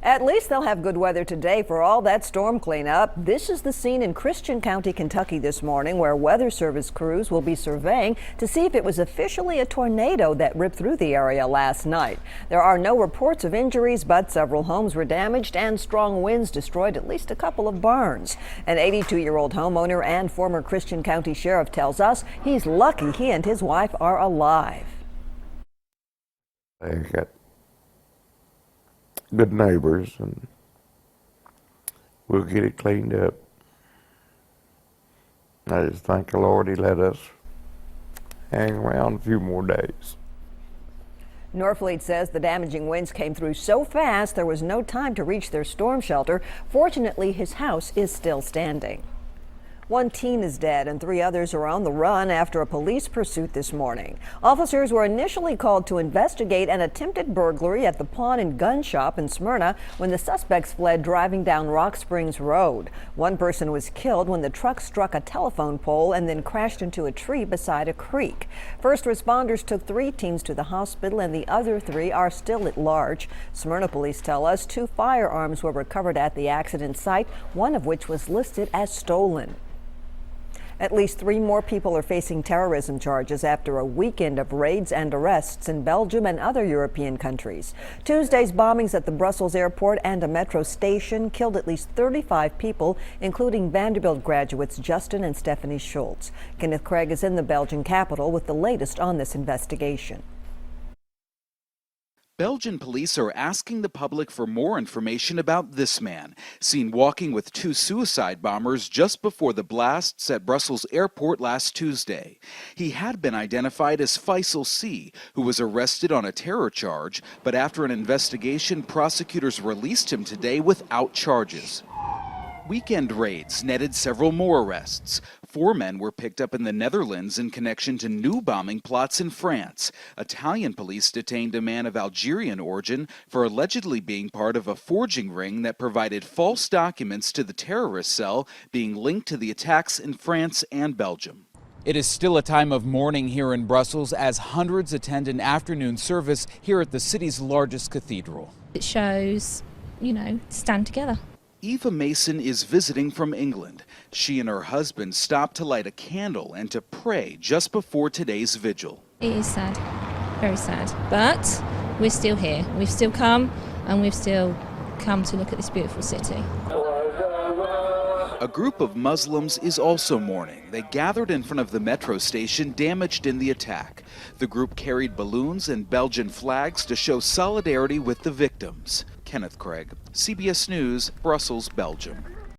At least they'll have good weather today for all that storm cleanup. This is the scene in Christian County, Kentucky this morning, where Weather Service crews will be surveying to see if it was officially a tornado that ripped through the area last night. There are no reports of injuries, but several homes were damaged and strong winds destroyed at least a couple of barns. An 82-year-old homeowner and former Christian County sheriff tells us he's lucky he and his wife are alive. They got good neighbors, and we'll get it cleaned up. I just thank the Lord he let us hang around a few more days. Norfleet says the damaging winds came through so fast there was no time to reach their storm shelter. Fortunately, his house is still standing. One teen is dead and 3 others are on the run after a police pursuit this morning. Officers were initially called to investigate an attempted burglary at the pawn and gun shop in Smyrna when the suspects fled driving down Rock Springs Road. One person was killed when the truck struck a telephone pole and then crashed into a tree beside a creek. First responders took 3 teens to the hospital and the other 3 are still at large. Smyrna police tell us 2 firearms were recovered at the accident site, one of which was listed as stolen. At least 3 more people are facing terrorism charges after a weekend of raids and arrests in Belgium and other European countries. Tuesday's bombings at the Brussels airport and a metro station killed at least 35 people, including Vanderbilt graduates Justin and Stephanie Schultz. Kenneth Craig is in the Belgian capital with the latest on this investigation. Belgian police are asking the public for more information about this man, seen walking with 2 suicide bombers just before the blasts at Brussels airport last Tuesday. He had been identified as Faisal C., who was arrested on a terror charge, but after an investigation, prosecutors released him today without charges. Weekend raids netted several more arrests. 4 men were picked up in the Netherlands in connection to new bombing plots in France. Italian police detained a man of Algerian origin for allegedly being part of a forging ring that provided false documents to the terrorist cell being linked to the attacks in France and Belgium. It is still a time of mourning here in Brussels as hundreds attend an afternoon service here at the city's largest cathedral. It shows, stand together. Eva Mason is visiting from England. She and her husband stopped to light a candle and to pray just before today's vigil. It is sad, very sad, but we're still here. We've still come, and we've still come to look at this beautiful city. A group of Muslims is also mourning. They gathered in front of the metro station damaged in the attack. The group carried balloons and Belgian flags to show solidarity with the victims. Kenneth Craig, CBS News, Brussels, Belgium.